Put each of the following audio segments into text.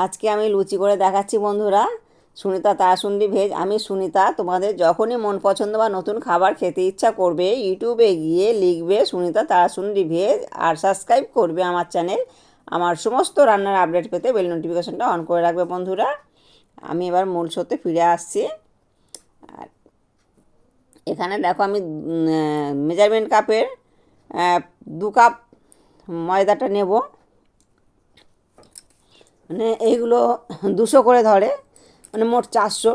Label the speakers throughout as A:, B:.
A: আজকে আমি লুচি করে দেখাচ্ছি বন্ধুরা। সুনিতা তারাসুন্দি ভেজ। আমি সুনিতা। তোমাদের যখনই মন পছন্দ বা নতুন খাবার খেতে ইচ্ছা করবে, ইউটিউবে গিয়ে লিখবে সুনিতা তারাসুন্দি ভেজ আর সাবস্ক্রাইব করবে আমার চ্যানেল। আমার সমস্ত রান্নার আপডেট পেতে বেল নোটিফিকেশনটা অন করে রাখবে বন্ধুরা। আমি এবার মূল সত্যে ফিরে আসছি। আর এখানে দেখো আমি মেজারমেন্ট কাপের 2 কাপ ময়দাটা নেব। মানে এইগুলো 200 করে ধরে, মানে মোট 400।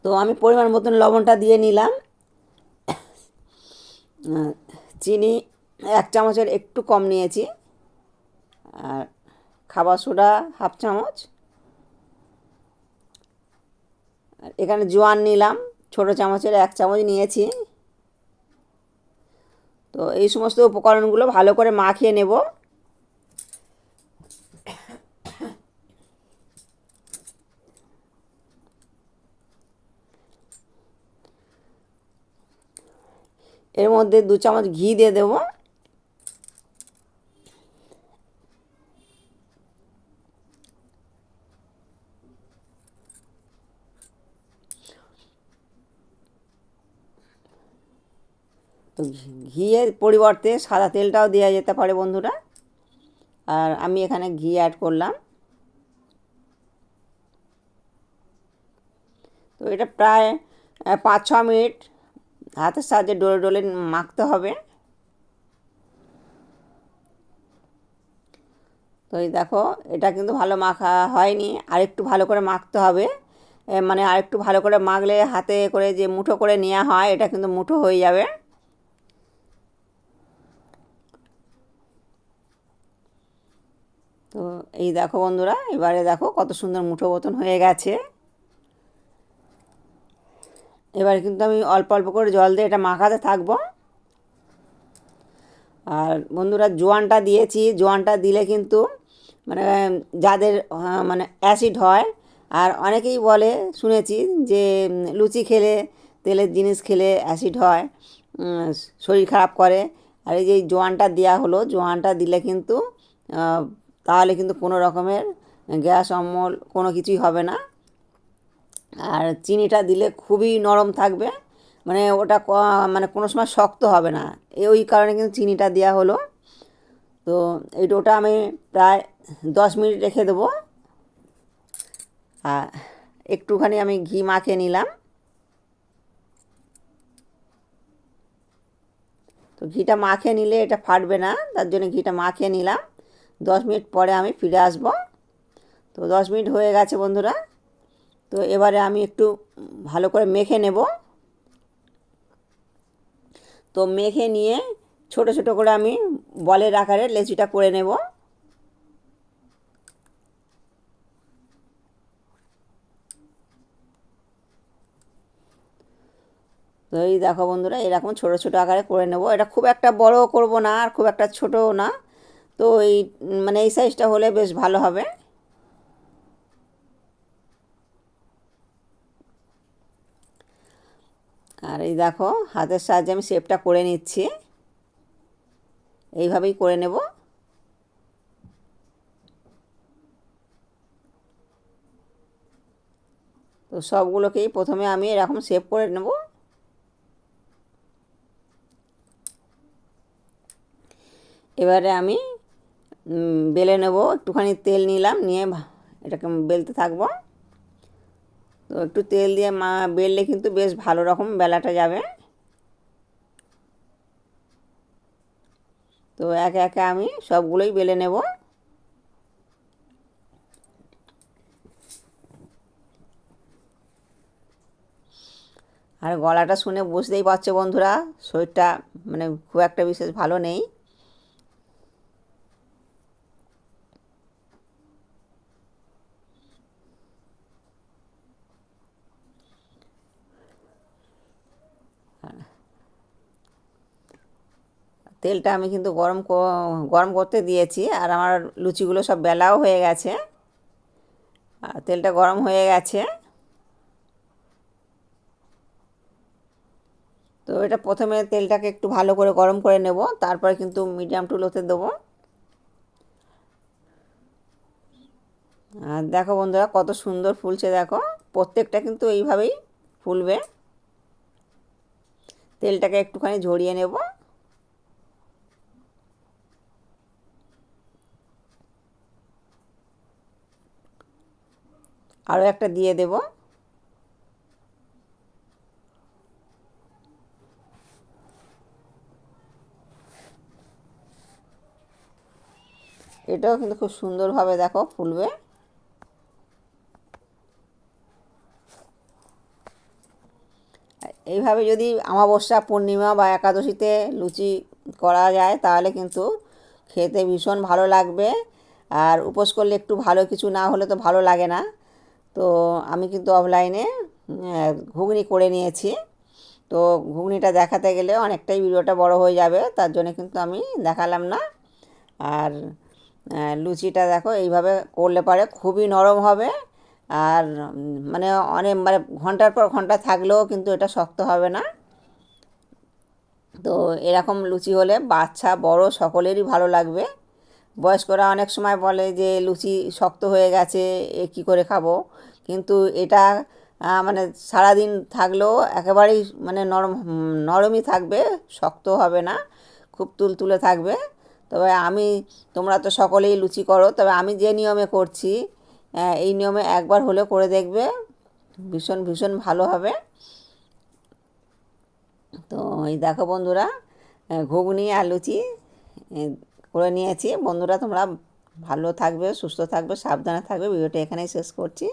A: তো আমি পরিমাণ মতন লবণটা দিয়ে নিলাম। চিনি 1 চামচের একটু কম নিয়েছি। আর খাবার সোডা 1/2 চামচ। আর এখানে জোয়ান নিলাম, ছোটো চামচের 1 চামচ নিয়েছি। তো এই সমস্ত উপকরণগুলো ভালো করে মাখিয়ে নেব। এর মধ্যে 2 চামচ ঘি দিয়ে দেবো। তো ঘিয়ের পরিবর্তে সাদা তেলটাও দেওয়া যেতে পারে বন্ধুরা। আর আমি এখানে ঘি অ্যাড করলাম। তো এটা প্রায় 5-6 মিনিট হাতের সাহায্যে ডলে ডলে মাখতে হবে। তো এই দেখো, এটা কিন্তু ভালো মাখা হয়নি, আরেকটু ভালো করে মাখতে হবে। মানে আরেকটু ভালো করে মাখলে হাতে করে যে মুঠো করে নেওয়া হয়, এটা কিন্তু মুঠো হয়ে যাবে। তো এই দেখো বন্ধুরা, এবারে দেখো কত সুন্দর মুঠো মতন হয়ে গেছে। এবারে কিন্তু আমি অল্প অল্প করে জল দিয়ে এটা মাখাতে থাকবো। আর বন্ধুরা, জোয়ানটা দিয়েছি। জোয়ানটা দিলে কিন্তু মানে যাদের মানে অ্যাসিড হয়, আর অনেকেই বলে শুনেছি যে লুচি খেলে, তেলের জিনিস খেলে অ্যাসিড হয়, শরীর খারাপ করে। আর এই যে জোয়ানটা দেওয়া হলো, জোয়ানটা দিলে কিন্তু তাহলে কিন্তু কোনো রকমের গ্যাস অম্বল কোনো কিছুই হবে না। আর চিনিটা দিলে খুবই নরম থাকবে, মানে ওটা মানে কোনো সময় শক্ত হবে না। ওই কারণে কিন্তু চিনিটা দেওয়া হলো। তো এই ডোটা আমি প্রায় 10 মিনিট রেখে দেবো। আর একটুখানি আমি ঘি মাখিয়ে নিলাম। তো ঘিটা মাখিয়ে নিলে এটা ফাটবে না, তার জন্য ঘিটা মাখিয়ে নিলাম। 10 মিনিট পরে আমি ফিরে আসব। তো 10 মিনিট হয়ে গেছে বন্ধুরা। তো এবারে আমি একটু ভালো করে মেখে নেব। তো মেখে নিয়ে ছোট ছোট করে আমি বলের আকারে লেচিটা করে নেব। তো এই দেখো বন্ধুরা, এরকম ছোট ছোট আকারে করে নেব। এটা খুব একটা বড় করব না, আর খুব একটা ছোটও না। তো এই মানে এই সাইজটা হলে বেশ ভালো হবে। আর এই দেখো, হাতের সাহায্যে আমি শেপটা করে নিচ্ছি। এইভাবেই করে নেব। তো সবগুলোকেই প্রথমে আমি এরকম শেপ করে নেব। এবারে আমি বেলে নেব। একটুখানি তেল নিলাম, নিয়ে এটাকে বেলতে থাকবো। তো একটু তেল দিয়ে বেললে কিন্তু বেশ ভালো রকম বেলাটা যাবে। তো একে একে আমি সবগুলোই বেলে নেব। আর গলাটা শুনে বুঝতেই পারছো বন্ধুরা, শরীরটা মানে খুব একটা বিশেষ ভালো নেই। তেলটা আমি কিন্তু গরম করতে দিয়েছি। আর আমার লুচিগুলো সব বেলাও হয়ে গেছে। আর তেলটা গরম হয়ে গেছে। তো এটা প্রথমে তেলটাকে একটু ভালো করে গরম করে নেব, তারপরে কিন্তু মিডিয়াম টু লোতে দেবো। আর দেখো বন্ধুরা কত সুন্দর ফুলছে, দেখো প্রত্যেকটা কিন্তু এইভাবেই ফুলবে। তেলটাকে একটুখানি ঝরিয়ে নেব। আরও একটা দিয়ে দেব। এটাও কিন্তু খুব সুন্দরভাবে দেখো ফুলবে। এইভাবে যদি অমাবস্যা, পূর্ণিমা বা একাদশীতে লুচি করা যায় তাহলে কিন্তু খেতে ভীষণ ভালো লাগবে। আর উপোস করলে একটু ভালো কিছু না হলে তো ভালো লাগে না। তো আমি কিন্তু অফলাইনে ঘুগনি করে নিয়েছি। তো ঘুগনিটা দেখাতে গেলে অনেকটাই ভিডিওটা বড় হয়ে যাবে, তার জন্য কিন্তু আমি দেখালাম না। আর লুচিটা দেখো এইভাবে করলে পারে খুবই নরম হবে। আর মানে অনেক মানে ঘন্টার পর ঘন্টা থাকলেও কিন্তু এটা শক্ত হবে না। তো এরকম লুচি হলে বাচ্চা বড় সকলেরই ভালো লাগবে। বয়স্করা অনেক সময় বলে যে লুচি শক্ত হয়ে গেছে, এ কী করে খাবো, কিন্তু এটা মানে সারাদিন থাকলেও একেবারেই মানে নরমই থাকবে, শক্ত হবে না, খুব তুলতুলে থাকবে। তবে তোমরা তো সকলেই লুচি করো, তবে আমি যে নিয়মে করছি এই নিয়মে একবার হলেও করে দেখবে, ভীষণ ভীষণ ভালো হবে। তো এই দেখো বন্ধুরা, ঘুগনি আর লুচি করে নিয়েছি। বন্ধুরা তোমরা ভালো থাকবে, সুস্থ থাকবে, সাবধানে থাকবে। ভিডিওটা এখানেই শেষ করছি।